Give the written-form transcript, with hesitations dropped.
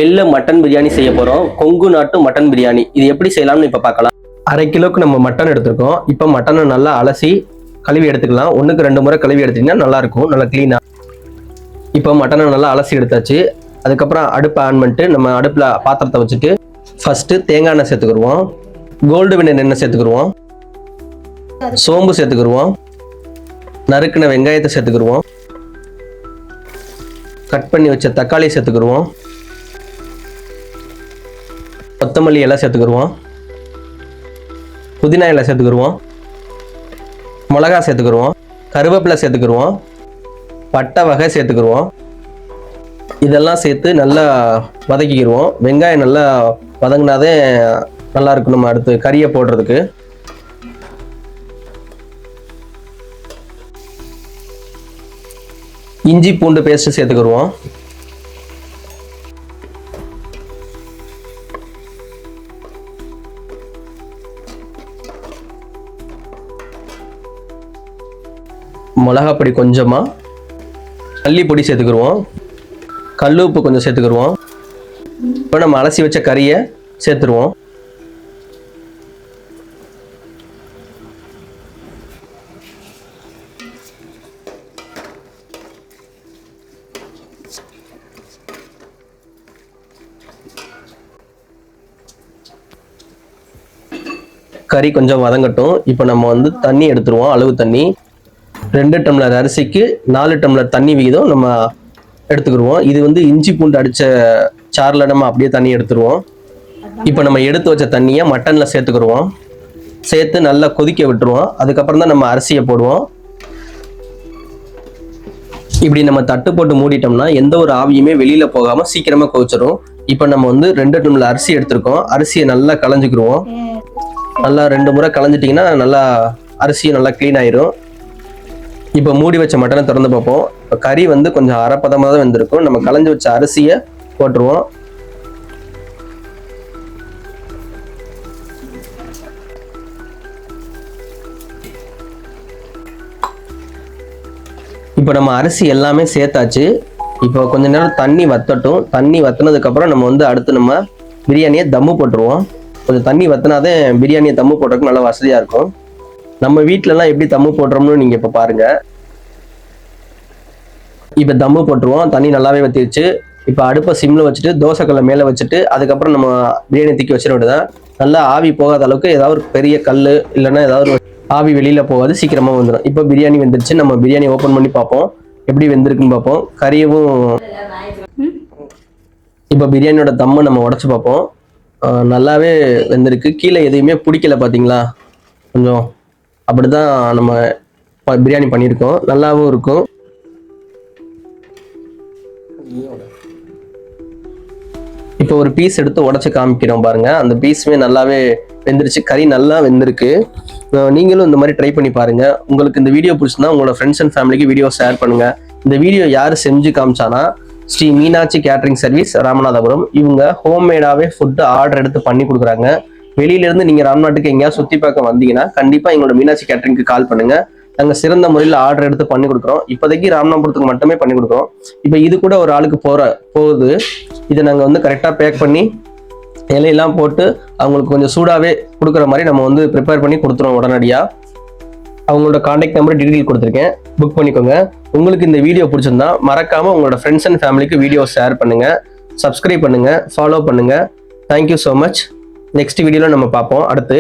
வெள்ளை மட்டன் பிரியாணி செய்ய போறோம். கொங்கு நாட்டு மட்டன் பிரியாணி. இது எப்படி செய்யலாம்னு இப்ப பார்க்கலாம். அரை கிலோக்கு நம்ம மட்டன் எடுத்திருக்கோம். இப்போ மட்டனை நல்லா அலசி கழுவி எடுத்துக்கலாம். 1க்கு 2 முறை கழுவி எடுத்தீங்கன்னா நல்லா இருக்கும், நல்லா கிளீனா. இப்போ மட்டனை நல்லா அலசி எடுத்தாச்சு. அதுக்கப்புறம் அடுப்பு ஆன் பண்ணிட்டு நம்ம அடுப்புல பாத்திரத்தை வச்சுட்டு ஃபர்ஸ்ட் தேங்காய் எண்ணெய் சேர்த்துக்கிடுவோம், கோல்டு வினர் எண்ணெய் சேர்த்துக்கிடுவோம், சோம்பு சேர்த்துக்கிடுவோம், நறுக்கின வெங்காயத்தை சேர்த்துக்கிடுவோம், கட் பண்ணி வச்ச தக்காளி சேர்த்துக்கிடுவோம், கொத்தமல்லி எல்லாம் சேர்த்துக்கிடுவோம், புதினா எல்லாம் சேர்த்துக்கிடுவோம், மிளகா சேர்த்துக்கிடுவோம், கருவேப்பிலை சேர்த்துக்கிடுவோம், பட்டை வகை சேர்த்துக்கிடுவோம். இதெல்லாம் சேர்த்து நல்லா வதக்கிக்கிடுவோம். வெங்காயம் நல்லா வதங்கினாதே நல்லா இருக்கும் நம்ம அடுத்து கறியை போடுறதுக்கு. இஞ்சி பூண்டு பேஸ்ட் சேர்த்துக்கிடுவோம். மிளகாப்பொடி கொஞ்சமா, மல்லிப்பொடி சேர்த்துக்கிடுவோம், கல் உப்பு கொஞ்சம் சேர்த்துக்கிடுவோம். இப்போ நம்ம அலசி வச்ச கறியை சேர்த்துருவோம். கறி கொஞ்சம் வதங்கட்டும். இப்போ நம்ம தண்ணி எடுத்துருவோம். அளவு தண்ணி 2 டம்ளர் அரிசிக்கு 4 டம்ளர் தண்ணி விகிதம் நம்ம எடுத்துக்கிடுவோம். இது இஞ்சி பூண்டு அடித்த சாறில் நம்ம அப்படியே தண்ணி எடுத்துருவோம். இப்போ நம்ம எடுத்து வச்ச தண்ணியை மட்டனில் சேர்த்துக்கிடுவோம். சேர்த்து நல்லா கொதிக்க விட்டுருவோம். அதுக்கப்புறம் தான் நம்ம அரிசியை போடுவோம். இப்படி நம்ம தட்டு போட்டு மூடிட்டோம்னா எந்த ஒரு ஆவியுமே வெளியில் போகாமல் சீக்கிரமாக கொதிச்சிடும். இப்போ நம்ம 2 டம்ளர் அரிசி எடுத்திருக்கோம். அரிசியை நல்லா களைஞ்சிக்கிடுவோம். நல்லா 2 முறை களைஞ்சிட்டிங்கன்னா நல்லா அரிசியும் நல்லா க்ளீன் ஆயிரும். இப்போ மூடி வச்ச மட்டனை திறந்து பார்ப்போம். இப்போ கறி கொஞ்சம் அரைப்பதமாக தான் வெந்திருக்கும். நம்ம களைஞ்சி வச்ச அரிசியை போட்டுருவோம். இப்போ நம்ம அரிசி எல்லாமே சேர்த்தாச்சு. இப்போ கொஞ்ச நேரம் தண்ணி வத்தட்டும். தண்ணி வத்தினதுக்கப்புறம் நம்ம அடுத்து நம்ம பிரியாணியை தம்மு போட்டுருவோம். கொஞ்சம் தண்ணி வத்தினாதே பிரியாணியை தம்மு போடுறதுக்கு நல்லா வசதியாக இருக்கும். நம்ம வீட்டிலலாம் எப்படி தம்மு போடுறோம்னு நீங்கள் இப்போ பாருங்கள். இப்போ தம்மு போட்டுருவோம். தண்ணி நல்லாவே வத்திடுச்சு. இப்போ அடுப்பை சிம்மில் வச்சுட்டு தோசைக்கல்லை மேலே வச்சுட்டு அதுக்கப்புறம் நம்ம பிரியாணி தூக்கி வச்சிட விடுதான். நல்லா ஆவி போகாத அளவுக்கு ஏதாவது ஒரு பெரிய கல் இல்லைன்னா ஏதாவது ஆவி வெளியில் போகாது, சீக்கிரமாக வந்துடும். இப்போ பிரியாணி வெந்துருச்சு. நம்ம பிரியாணி ஓப்பன் பண்ணி பார்ப்போம், எப்படி வெந்திருக்குன்னு பார்ப்போம். கறியவும் இப்போ பிரியாணியோட தம்மை நம்ம உடச்சி பார்ப்போம். நல்லாவே வெந்திருக்கு. கீழே எதையுமே பிடிக்கல, பார்த்தீங்களா? கொஞ்சம் அப்படிதான் நம்ம பிரியாணி பண்ணியிருக்கோம். நல்லாவும் இருக்கும். இப்போ ஒரு பீஸ் எடுத்து உடச்சி காமிக்கிறோம் பாருங்க. அந்த பீஸுமே நல்லாவே வெந்துருச்சு. கறி நல்லா வெந்திருக்கு. நீங்களும் இந்த மாதிரி ட்ரை பண்ணி பாருங்க. உங்களுக்கு இந்த வீடியோ பிடிச்சிருந்தா உங்களோட ஃப்ரெண்ட்ஸ் அண்ட் ஃபேமிலிக்கு வீடியோ ஷேர் பண்ணுங்க. இந்த வீடியோ யார் செஞ்சு காமிச்சானா, ஸ்ரீ மீனாட்சி கேட்டரிங் சர்வீஸ், ராமநாதபுரம். இவங்க ஹோம்மேடாவே ஃபுட்டு ஆர்டர் எடுத்து பண்ணி கொடுக்குறாங்க. வெளியிலேருந்து நீங்கள் ராம்நாட்டுக்கு எங்கேயாவது சுற்றி பார்க்க வந்தீங்கன்னா கண்டிப்பாக எங்களோட மீனாட்சி கேட்டரிங்க்கு கால் பண்ணுங்க. நாங்கள் சிறந்த முறையில் ஆர்டர் எடுத்து பண்ணி கொடுக்குறோம். இப்போதைக்கு ராமநாதபுரத்துக்கு மட்டுமே பண்ணி கொடுக்குறோம். இப்போ இது கூட ஒரு ஆளுக்கு போகுது. இதை நாங்கள் கரெக்டாக பேக் பண்ணி இலையெல்லாம் போட்டு அவங்களுக்கு கொஞ்சம் சூடாகவே கொடுக்குற மாதிரி நம்ம ப்ரிப்பேர் பண்ணி கொடுத்துருவோம் உடனடியாக. அவங்களோட கான்டாக்ட் நம்பர் டீட்டெயில் கொடுத்துருக்கேன், புக் பண்ணிக்கோங்க. உங்களுக்கு இந்த வீடியோ பிடிச்சிருந்தா மறக்காமல் உங்களோட ஃப்ரெண்ட்ஸ் அண்ட் ஃபேமிலிக்கு வீடியோ ஷேர் பண்ணுங்கள், சப்ஸ்கிரைப் பண்ணுங்கள், ஃபாலோ பண்ணுங்கள். Thank you so much. நெக்ஸ்ட் வீடியோவில் நம்ம பார்ப்போம் அடுத்து.